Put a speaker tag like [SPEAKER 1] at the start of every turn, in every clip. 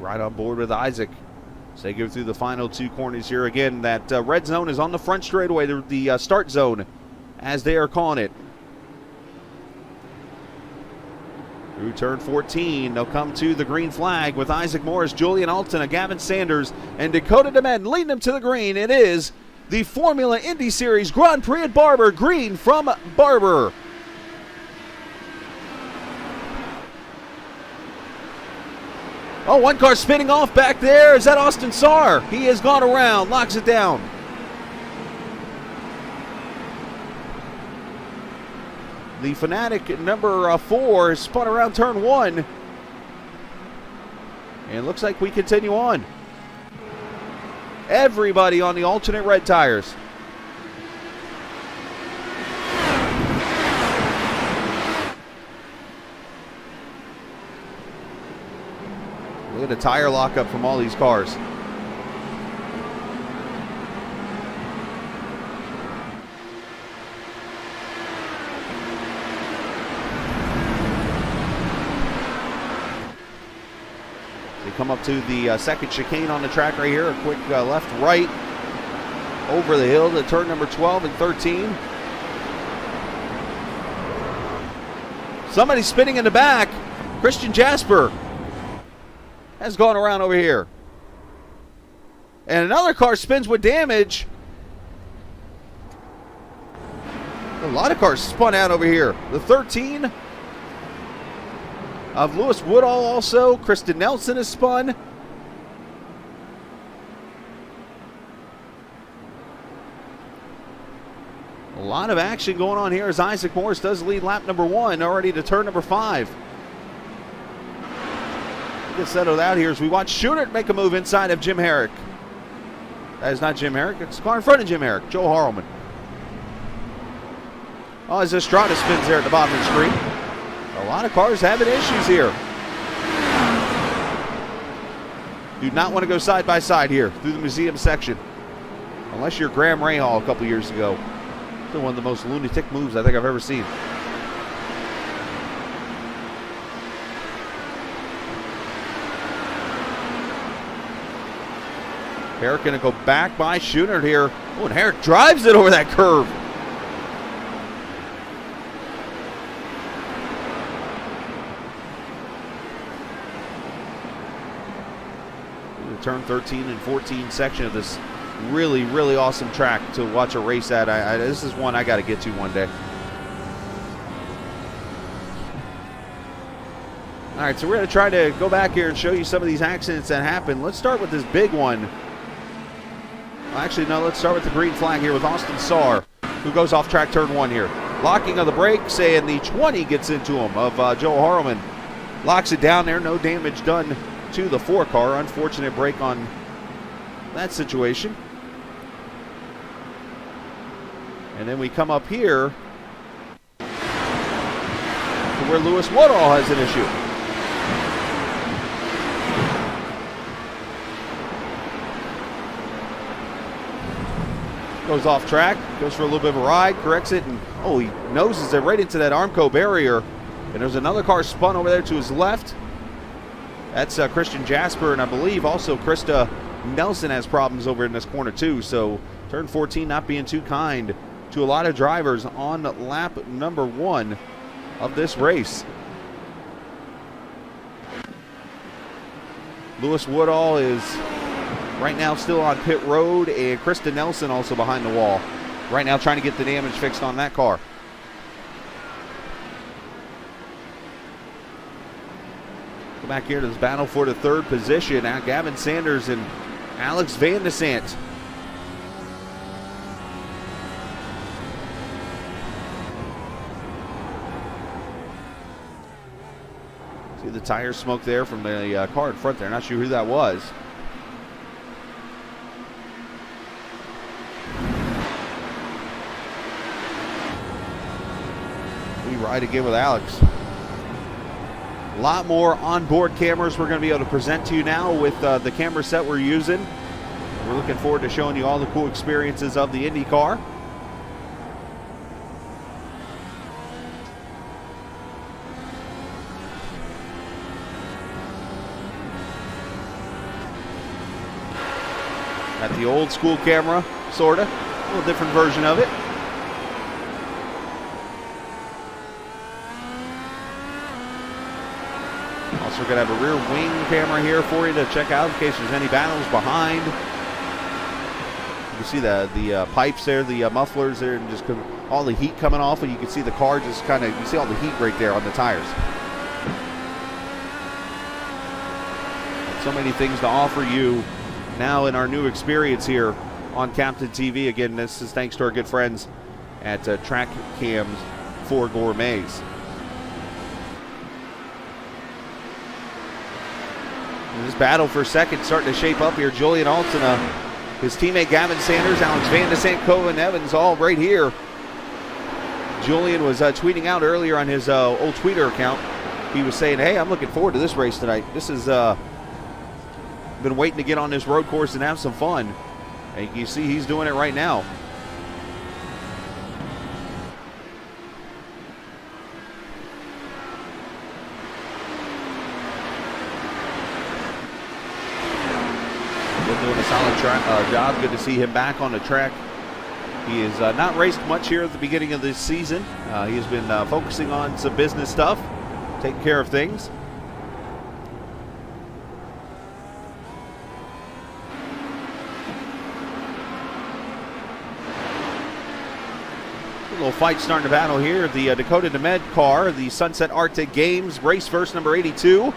[SPEAKER 1] right on board with Isaac. So they go through the final two corners here. Again, that red zone is on the front straightaway, the start zone, as they are calling it. Through turn 14, they'll come to the green flag with Isaac Morris, Julian Alton, Gavin Sanders, and Dakota DeMed leading them to the green. It is the Formula Indy Series Grand Prix at Barber, green from Barber. Oh, one car spinning off back there. Is that Austin Saar? He has gone around, locks it down. The Fanatic number 4 is spun around turn 1. And it looks like we continue on. Everybody on the alternate red tires. Look at the tire lockup from all these cars. They come up to the second chicane on the track right here. A quick left, right, over the hill to turn number 12 and 13. Somebody spinning in the back. Christian Jasper has gone around over here. And another car spins with damage. A lot of cars spun out over here. The 13 of Lewis Woodall also. Kristen Nelson has spun. A lot of action going on here as Isaac Morris does lead lap number 1, already to turn number 5. Get settled out here as we watch Schunert make a move inside of Jim Herrick. That is not Jim Herrick. It's the car in front of Jim Herrick, Joe Harleman. Oh, as Estrada spins there at the bottom of the screen. A lot of cars having issues here. Do not want to go side by side here through the museum section. Unless you're Graham Rahal a couple years ago. Still one of the most lunatic moves I think I've ever seen. Herrick going to go back by Schunert here. Oh, and Herrick drives it over that curve. The turn 13 and 14 section of this really, really awesome track to watch a race at. This is one I got to get to one day. All right, so we're going to try to go back here and show you some of these accidents that happened. Let's start with this big one. Actually, no, let's start with the green flag here with Austin Saar, who goes off track turn 1 here. Locking of the brakes, and the 20 gets into him of Joe Harleman. Locks it down there, no damage done to the 4 car. Unfortunate break on that situation. And then we come up here to where Lewis Woodall has an issue. Goes off track, goes for a little bit of a ride, corrects it, and oh, he noses it right into that Armco barrier. And there's another car spun over there to his left. That's Christian Jasper, and I believe also Krista Nelson has problems over in this corner too. So turn 14 not being too kind to a lot of drivers on lap number 1 of this race. Lewis Woodall is right now still on pit road, and Krista Nelson also behind the wall. Right now trying to get the damage fixed on that car. Go back here to this battle for the 3rd position. Now Gavin Sanders and Alex Van de Sant. See the tire smoke there from the car in front there. Not sure who that was. We ride again with Alex. A lot more onboard cameras we're going to be able to present to you now with the camera set we're using. We're looking forward to showing you all the cool experiences of the IndyCar. Got the old school camera, sort of. A little different version of it. Also going to have a rear wing camera here for you to check out in case there's any battles behind. You can see the pipes there, the mufflers there, and just all the heat coming off, and you can see the car just kind of, you see all the heat right there on the tires. So many things to offer you now in our new experience here on Captain TV. Again, this is thanks to our good friends at Track Cams for Gourmets. And this battle for second starting to shape up here. Julian Alton, his teammate Gavin Sanders, Alex Van de Sant, Cohen Evans, all right here. Julian was tweeting out earlier on his old Twitter account. He was saying, hey, I'm looking forward to this race tonight. This is been waiting to get on this road course and have some fun. And you see he's doing it right now. Been doing a solid job. Good to see him back on the track. He has not raced much here at the beginning of this season. He has been focusing on some business stuff, taking care of things. A little fight starting to battle here. The Dakota Demed car, the Sunset Arctic Games, race first, number 82.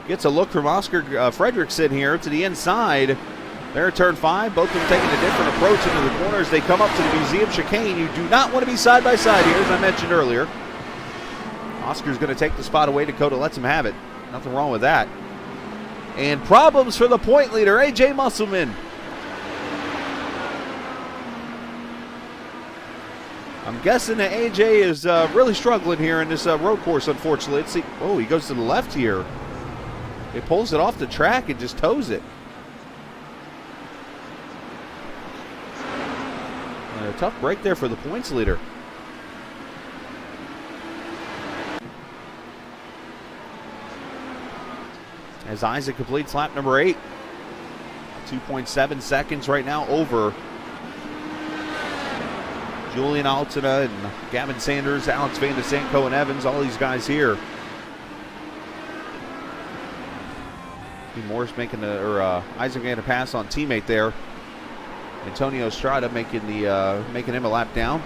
[SPEAKER 1] Gets a look from Oscar Fredrickson here to the inside. They're at turn 5. Both of them taking a different approach into the corners. They come up to the museum chicane. You do not want to be side by side here, as I mentioned earlier. Oscar's going to take the spot away. Dakota lets him have it. Nothing wrong with that. And problems for the point leader, AJ Musselman. I'm guessing that AJ is really struggling here in this road course, unfortunately. Let's see. Oh, he goes to the left here. He pulls it off the track and just tows it. A tough break there for the points leader. As Isaac completes lap number 8. 2.7 seconds right now over Julian Altina and Gavin Sanders, Alex Van de Sant, Cohen Evans, all these guys here. Morris making Isaac getting a pass on teammate there. Antonio Estrada making him a lap down.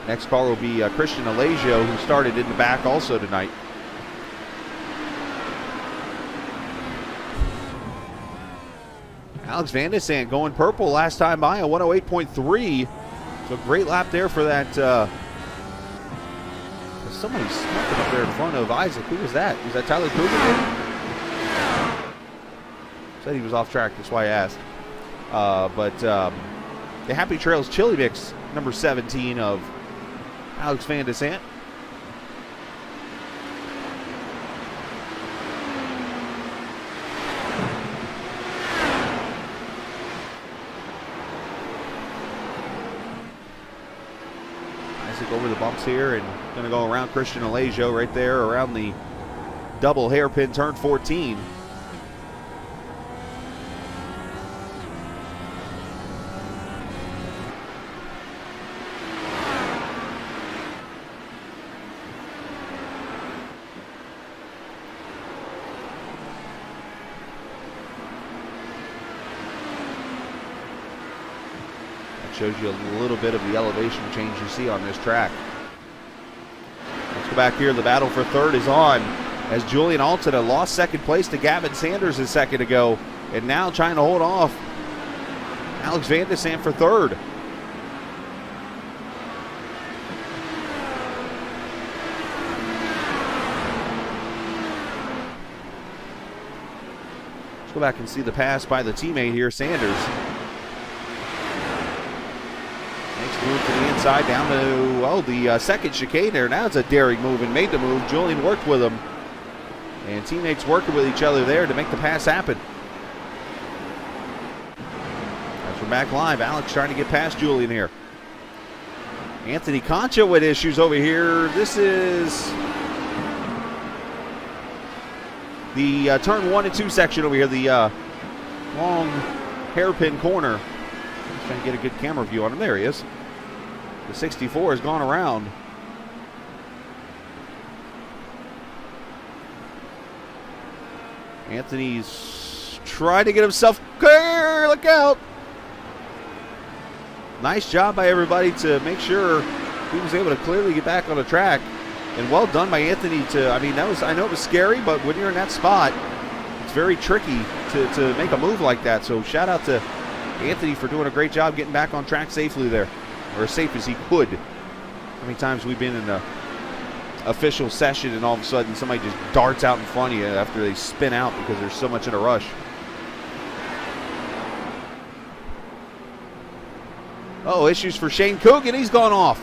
[SPEAKER 1] Next car will be Christian Alagio, who started in the back also tonight. Alex Van de Sant going purple last time by, a 108.3. So great lap there for that. Somebody's smoking up there in front of Isaac. Who was that? Was that Tyler Coogan? Said he was off track, that's why I asked. The Happy Trails Chili Mix, number 17 of Alex Van de Sant. Isaac over the bumps here and going to go around Christian Alagio right there around the double hairpin turn 14. Shows you a little bit of the elevation change you see on this track. Let's go back here. The battle for third is on as Julian Altina lost second place to Gavin Sanders a second ago, and now trying to hold off Alex Van de Sant for third. Let's go back and see the pass by the teammate here, Sanders. Move to the inside, down to, the second chicane there. Now it's a daring move and made the move. Julian worked with him. And teammates working with each other there to make the pass happen. As we're back live, Alex trying to get past Julian here. Anthony Concha with issues over here. This is the turn 1 and 2 section over here. The long hairpin corner. Just trying to get a good camera view on him. There he is. The 64 has gone around. Anthony's trying to get himself clear. Look out. Nice job by everybody to make sure he was able to clearly get back on the track. And well done by Anthony to, I know it was scary, but when you're in that spot, it's very tricky to make a move like that. So shout out to Anthony for doing a great job getting back on track safely there, or as safe as he could. How many times we've been in an official session and all of a sudden somebody just darts out in front of you after they spin out because there's so much in a rush. Oh, issues for Shane Coogan. He's gone off.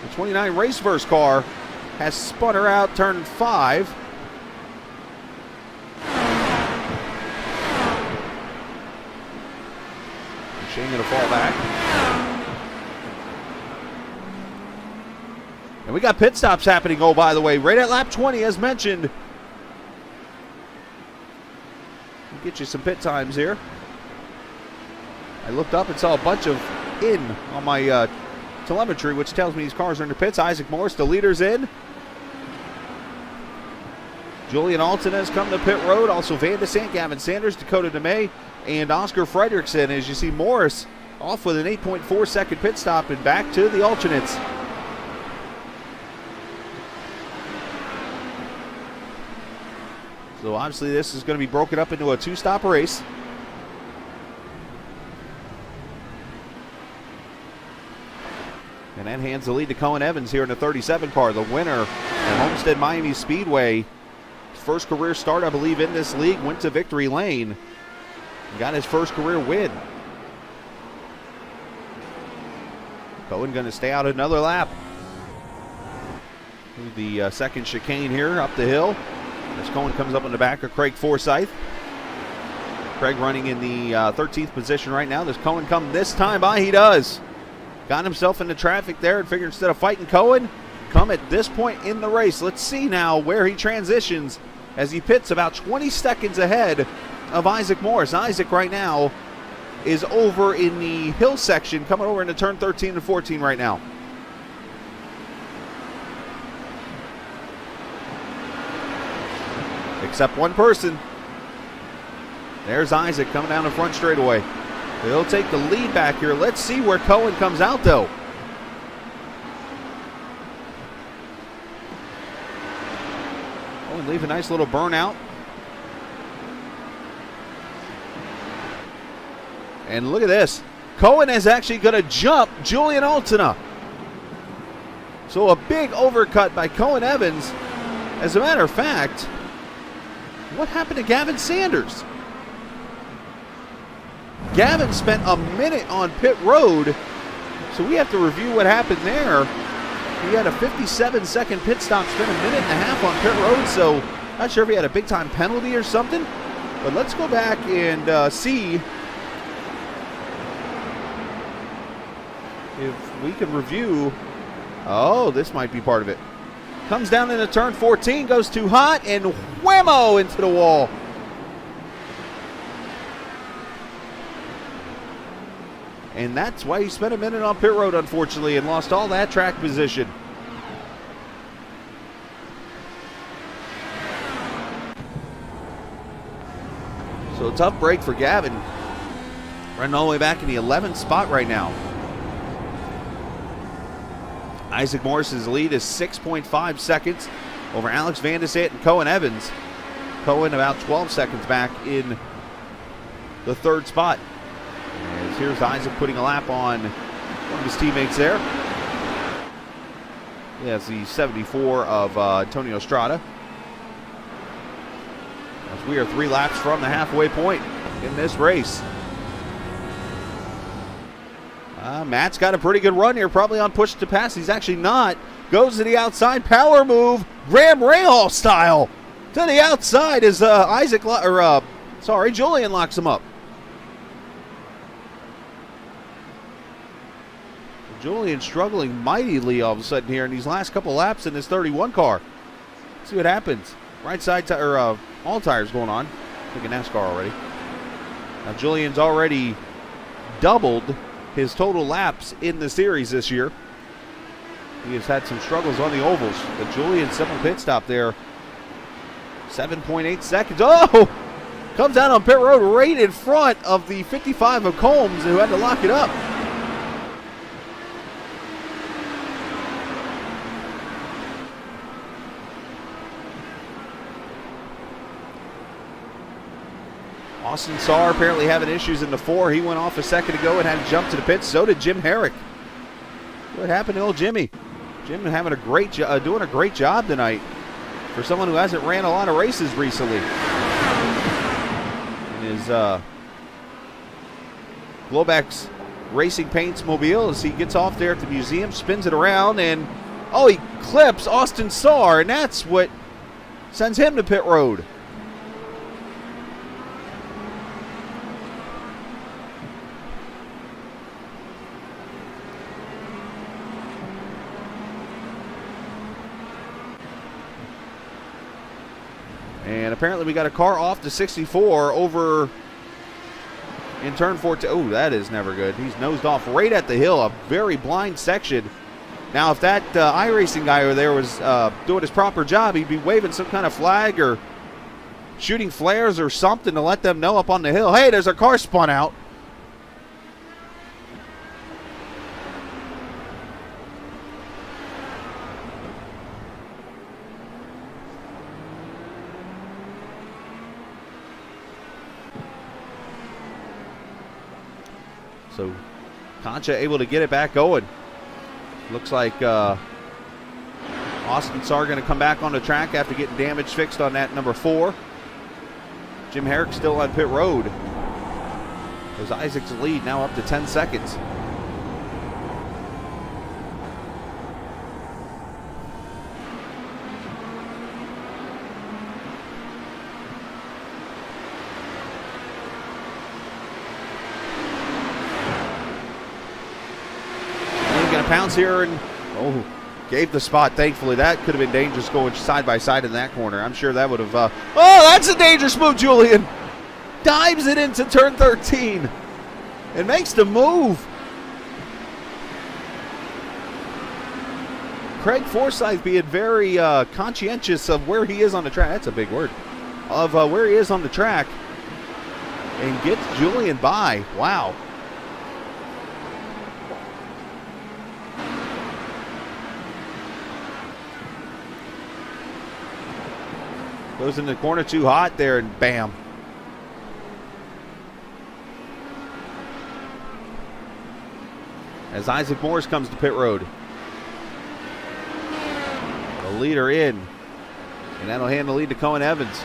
[SPEAKER 1] The 29 Raceverse car has spun her out turn 5. Shane going to fall back. And we got pit stops happening, oh, by the way, right at lap 20, as mentioned. We'll get you some pit times here. I looked up and saw a bunch of in on my telemetry, which tells me these cars are in the pits. Isaac Morris, the leader's in. Julian Alton has come to pit road. Also Van de Sant, Gavin Sanders, Dakota DeMay, and Oscar Fredrickson. As you see, Morris off with an 8.4 second pit stop and back to the alternates. So obviously this is going to be broken up into a 2-stop race. And that hands the lead to Cohen Evans here in the 37 car, the winner at Homestead Miami Speedway. First career start, I believe, in this league. Went to victory lane. Got his first career win. Cohen going to stay out another lap. The second chicane here up the hill. As Cohen comes up in the back of Craig Forsyth. Craig running in the 13th position right now. Does Cohen come this time by? He does. Got himself into traffic there and figured instead of fighting Cohen, come at this point in the race. Let's see now where he transitions as he pits about 20 seconds ahead of Isaac Morris. Isaac right now is over in the hill section, coming over into turn 13 and 14 right now. Except one person. There's Isaac coming down the front straightaway. He'll take the lead back here. Let's see where Cohen comes out, though. Cohen leave a nice little burnout. And look at this. Cohen is actually going to jump Julian Alton. So a big overcut by Cohen Evans. As a matter of fact, what happened to Gavin Sanders? Gavin spent a minute on pit road, so we have to review what happened there. He had a 57-second pit stop, spent a minute and a half on pit road, so not sure if he had a big-time penalty or something. But let's go back and see if we can review. Oh, this might be part of it. Comes down into turn 14, goes too hot, and whammo into the wall. And that's why he spent a minute on pit road, unfortunately, and lost all that track position. So a tough break for Gavin. Running all the way back in the 11th spot right now. Isaac Morris's lead is 6.5 seconds over Alex Van de Sant and Cohen Evans. Cohen about 12 seconds back in the 3rd spot. As here's Isaac putting a lap on one of his teammates there. Yeah, it's the 74 of Antonio Estrada. As we are 3 laps from the halfway point in this race. Matt's got a pretty good run here, probably on push to pass. He's actually not. Goes to the outside, power move, Graham Rahal style. To the outside as Julian locks him up. Julian struggling mightily all of a sudden here in these last couple laps in this 31 car. Let's see what happens. Right side tire, all tires going on. I think a NASCAR already. Now Julian's already doubled his total laps in the series this year. He has had some struggles on the ovals, but Julian simple pit stop there. 7.8 seconds. Oh! Comes out on pit road right in front of the 55 of Combs, who had to lock it up. Austin Saar apparently having issues in the 4. He went off a second ago and had to jump to the pits. So did Jim Herrick. What happened to old Jimmy? Jim having doing a great job tonight for someone who hasn't ran a lot of races recently. In his Globex Racing Paints mobile, as he gets off there at the museum, spins it around, and he clips Austin Saar, and that's what sends him to pit road. And apparently we got a car off the 64 over in turn 14. Oh, that is never good. He's nosed off right at the hill, a very blind section. Now, if that iRacing guy over there was doing his proper job, he'd be waving some kind of flag or shooting flares or something to let them know up on the hill, hey, there's a car spun out. So Concha able to get it back going. Looks like Austin Saar going to come back on the track after getting damage fixed on that number 4. Jim Herrick still on pit road. There's Isaac's lead now up to 10 seconds. Pounce here and gave the spot. Thankfully, that could have been dangerous going side by side in that corner. I'm sure that would have that's a dangerous move. Julian dives it into turn 13 and makes the move. Craig Forsyth being very conscientious of where he is on the track. That's a big word. Of where he is on the track and gets Julian by. Wow. Goes in the corner too hot there, and bam. As Isaac Morris comes to pit road. The leader in. And that'll hand the lead to Cohen Evans.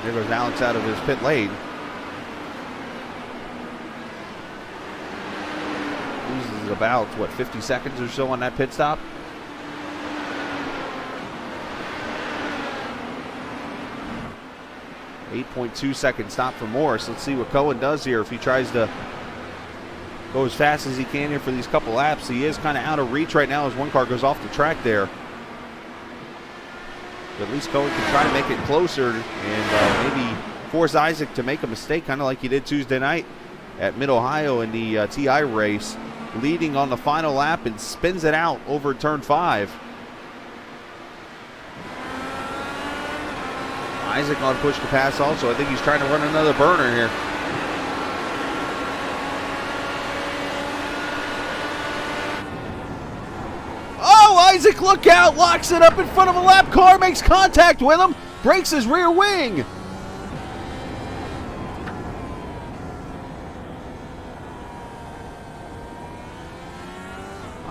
[SPEAKER 1] There goes Alex out of his pit lane. About 50 seconds or so on that pit stop. .2 second stop for Morris. Let's see what Cohen does here if he tries to go as fast as he can here for these couple laps. He is kind of out of reach right now as one car goes off the track there. But at least Cohen can try to make it closer and maybe force Isaac to make a mistake, kind of like he did Tuesday night at Mid-Ohio in the TI race, leading on the final lap and spins it out over turn 5. Isaac on push to pass also. I think he's trying to run another burner here. Oh, Isaac, look out! Locks it up in front of a lap car, makes contact with him, breaks his rear wing.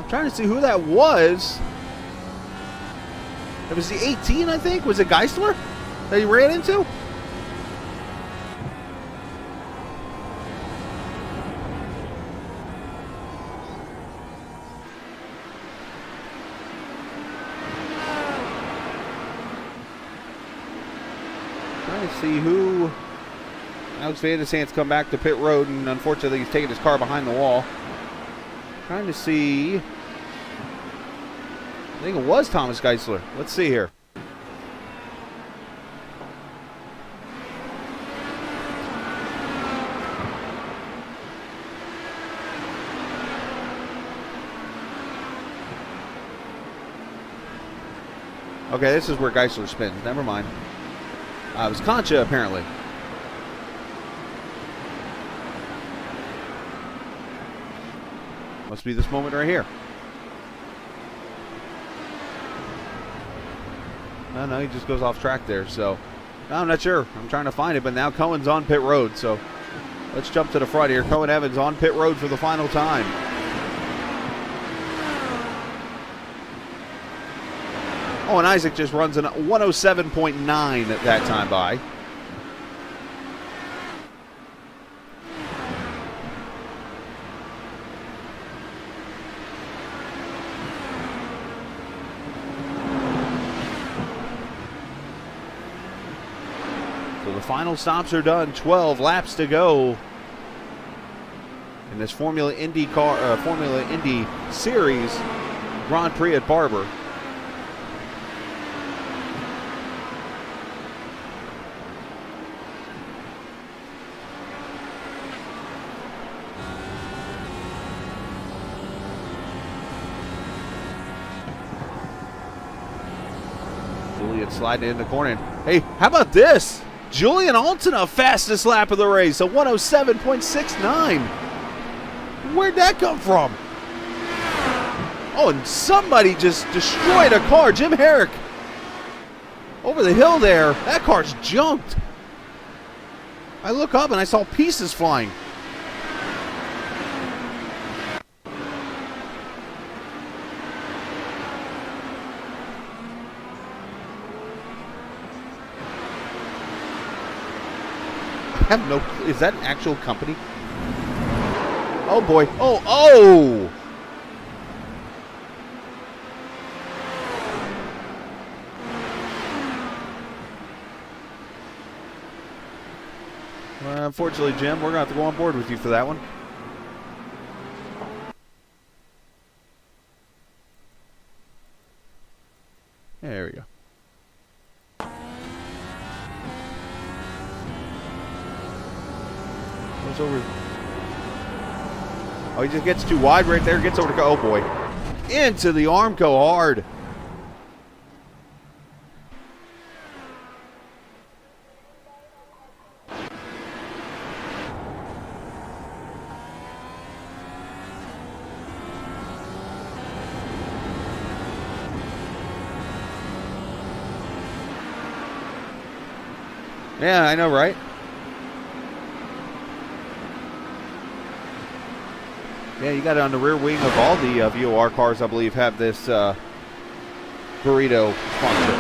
[SPEAKER 1] Trying to see who that was. It was the 18, I think. Was it Geisler that he ran into? Trying to see who. Alex Van der Sant's come back to pit road, and unfortunately he's taking his car behind the wall. Trying to see. I think it was Thomas Geisler. Let's see here. Okay, this is where Geisler spins. Never mind. It was Concha, apparently. Must be this moment right here. No, he just goes off track there. So, I'm not sure. I'm trying to find it, but now Cohen's on pit road. So, let's jump to the front here. Cohen Evans on pit road for the final time. Oh, and Isaac just runs a 107.9 at that time by. So the final stops are done. 12 laps to go in this Formula Indy Series Grand Prix at Barber. Julian sliding in the corner. Hey, how about this? Julian Altina, fastest lap of the race, a 107.69. Where'd that come from? Oh, and somebody just destroyed a car. Jim Herrick over the hill there. That car's junked. I look up and I saw pieces flying. I have no clue. Is that an actual company? Oh boy. Oh! Well, unfortunately, Jim, we're going to have to go on board with you for that one. There we go. Over. Oh, he just gets too wide right there. Gets over to go. Oh boy, into the Armco hard. Yeah, I know, right? Yeah, you got it on the rear wing of all the VOR cars, I believe, have this burrito sponsor.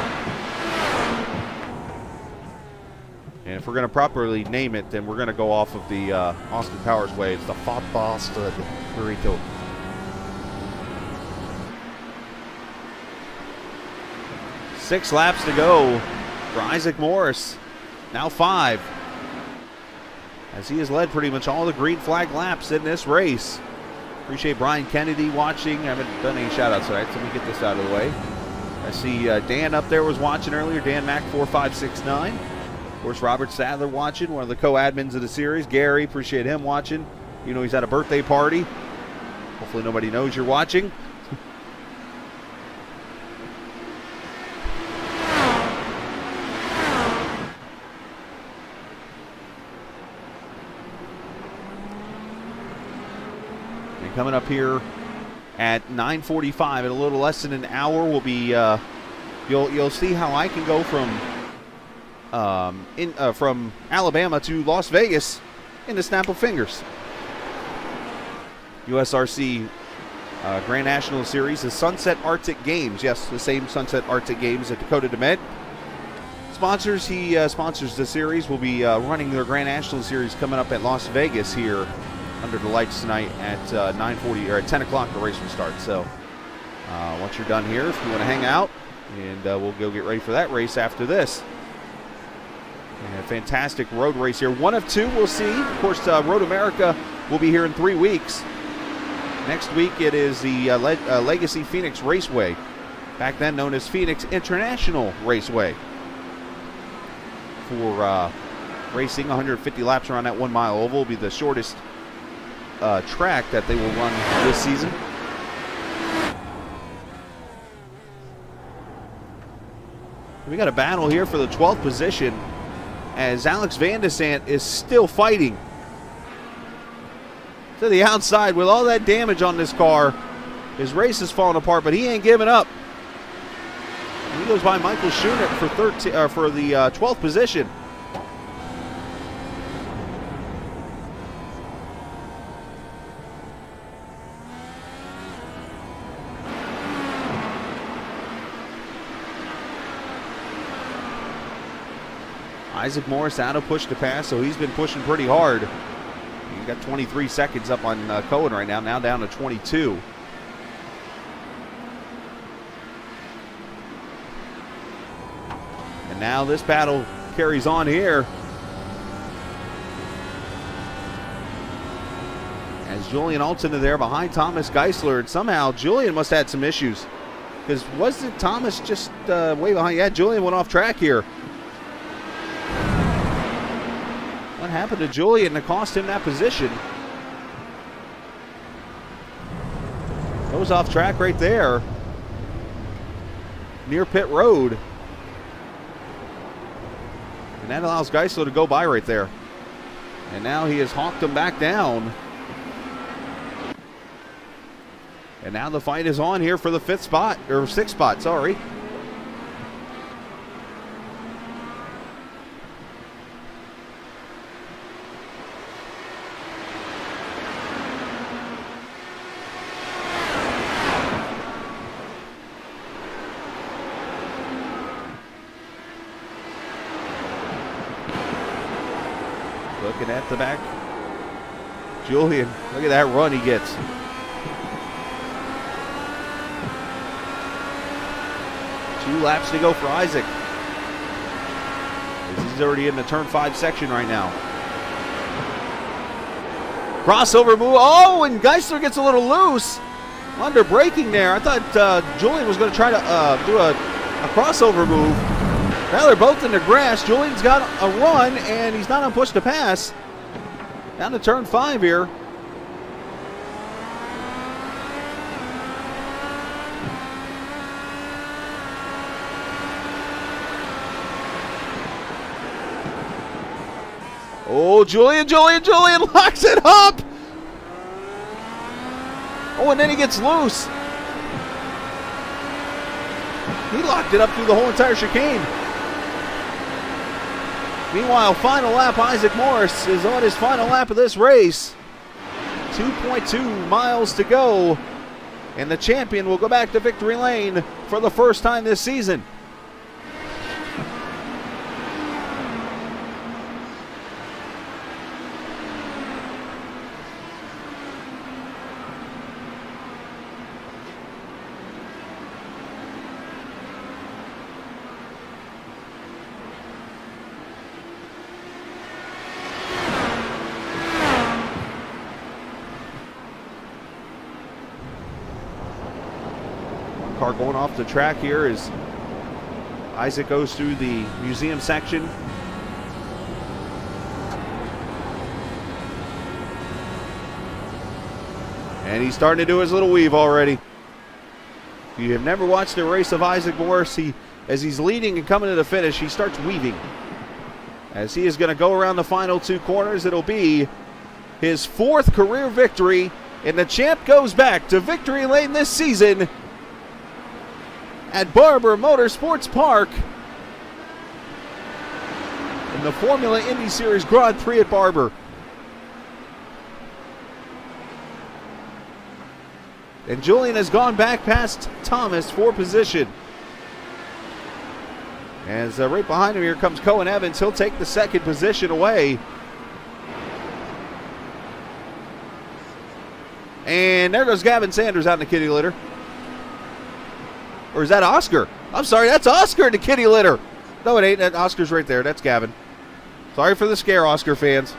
[SPEAKER 1] And if we're going to properly name it, then we're going to go off of the Austin Powers way. It's the Fat Bastard burrito. Six laps to go for Isaac Morris. Now 5. As he has led pretty much all the green flag laps in this race. Appreciate Brian Kennedy watching. I haven't done any shout-outs tonight, so let me get this out of the way. I see Dan up there was watching earlier, Dan Mac 4569. Of course, Robert Sadler watching, one of the co-admins of the series. Gary, appreciate him watching. You know he's at a birthday party. Hopefully nobody knows you're watching. Coming up here at 9:45, in a little less than an hour, will be. You'll see how I can go from Alabama to Las Vegas in the snap of fingers. USRC Grand National Series, the Sunset Arctic Games. Yes, the same Sunset Arctic Games that Dakota DeMed sponsors. He sponsors the series. Will be running their Grand National Series coming up at Las Vegas here under the lights tonight at 9:40 or at 10 o'clock. The race will start. So once you're done here, if you want to hang out, and we'll go get ready for that race after this. And a fantastic road race here. One of two we'll see. Of course, Road America will be here in 3 weeks. Next week it is the Legacy Phoenix Raceway, back then known as Phoenix International Raceway, for racing 150 laps around that 1 mile oval. Will be the shortest track that they will run this season. We got a battle here for the 12th position as Alex Van de Sant is still fighting to the outside with all that damage on this car. His race is falling apart, but he ain't giving up. And he goes by Michael Schoeneck for the 12th position. Isaac Morris out of push to pass, so he's been pushing pretty hard. He's got 23 seconds up on Cohen right now down to 22. And now this battle carries on here as Julian Alton there behind Thomas Geisler. And somehow Julian must have had some issues, because wasn't Thomas just way behind? Yeah, Julian went off track here. What happened to Julian to cost him that position? Goes off track right there near pit road. And that allows Geisler to go by right there. And now he has hawked him back down. And now the fight is on here for the 5th spot, or 6th spot, sorry. Looking at the back. Julian, look at that run he gets. Two laps to go for Isaac. He's already in the turn 5 section right now. Crossover move. Oh, and Geisler gets a little loose. Under braking there. I thought Julian was going to try to do a crossover move. Now they're both in the grass. Julian's got a run, and he's not on push to pass. Down to turn 5 here. Oh, Julian locks it up. Oh, and then he gets loose. He locked it up through the whole entire chicane. Meanwhile, final lap, Isaac Morris is on his final lap of this race. 2.2 miles to go, and the champion will go back to victory lane for the first time this season. Car going off the track here as Isaac goes through the museum section. And he's starting to do his little weave already. If you have never watched a race of Isaac Morris, as he's leading and coming to the finish, he starts weaving. As he is going to go around the final 2 corners, it'll be his 4th career victory, and the champ goes back to victory lane this season at Barber Motorsports Park in the Formula Indy Series Grand Prix at Barber. And Julian has gone back past Thomas for position. As right behind him here comes Cohen Evans. He'll take the 2nd position away. And there goes Gavin Sanders out in the kitty litter. Or is that Oscar? I'm sorry, that's Oscar in the kitty litter. No, it ain't. That Oscar's right there. That's Gavin. Sorry for the scare, Oscar fans.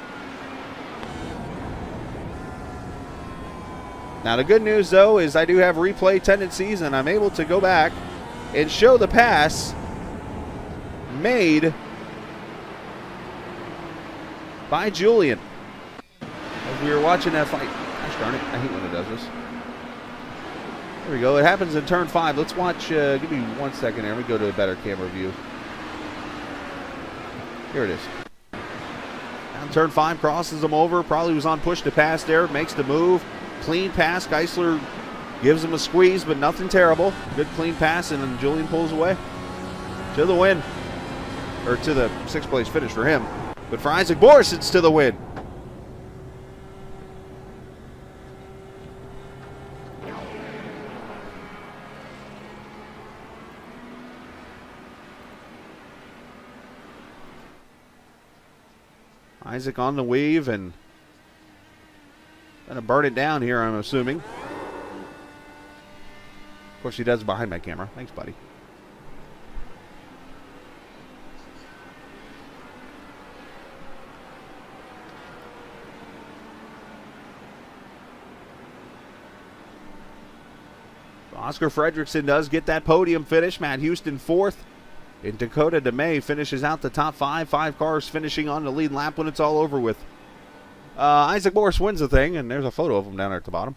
[SPEAKER 1] Now, the good news, though, is I do have replay tendencies, and I'm able to go back and show the pass made by Julian. As we were watching that fight. Gosh darn it, I hate when it does this. There we go. It happens in turn 5. Let's watch. Give me 1 second here. Let me go to a better camera view. Here it is. Down turn 5, crosses him over. Probably was on push to pass there. Makes the move. Clean pass. Geisler gives him a squeeze, but nothing terrible. Good clean pass, and then Julian pulls away to the win. Or to the 6th place finish for him. But for Isaac Boris, it's to the win. Isaac on the weave and going to burn it down here, I'm assuming. Of course, he does it behind my camera. Thanks, buddy. Oscar Fredrickson does get that podium finish. Matt Houston 4th. And Dakota DeMay finishes out the top 5. 5 cars finishing on the lead lap when it's all over with. Isaac Morris wins the thing, and there's a photo of him down there at the bottom.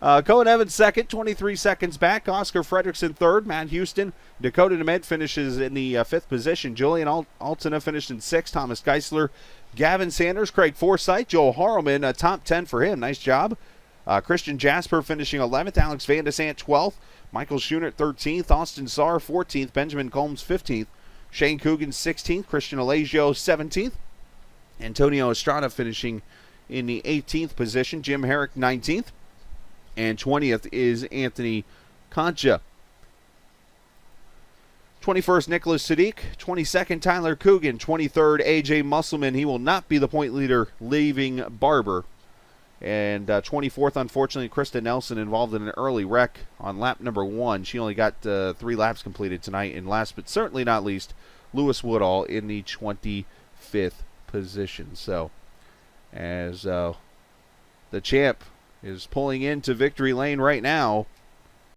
[SPEAKER 1] Cohen Evans 2nd, 23 seconds back. Oscar Fredrickson 3rd. Matt Houston. Dakota DeMay finishes in the 5th position. Julian Altina finished in 6th. Thomas Geisler. Gavin Sanders. Craig Forsythe. Joel Harleman, top 10 for him. Nice job. Christian Jasper finishing 11th. Alex Van de Sant 12th. Michael Schoonert 13th. Austin Saar 14th. Benjamin Combs 15th. Shane Coogan 16th. Christian Alagio 17th. Antonio Estrada finishing in the 18th position. Jim Herrick 19th. And 20th is Anthony Concha. 21st, Nicholas Sadiq. 22nd, Tyler Coogan. 23rd, A.J. Musselman. He will not be the point leader, leaving Barber. And 24th, unfortunately, Krista Nelson involved in an early wreck on lap number 1. She only got 3 laps completed tonight. And last but certainly not least, Lewis Woodall in the 25th position. So, as the champ is pulling into victory lane right now,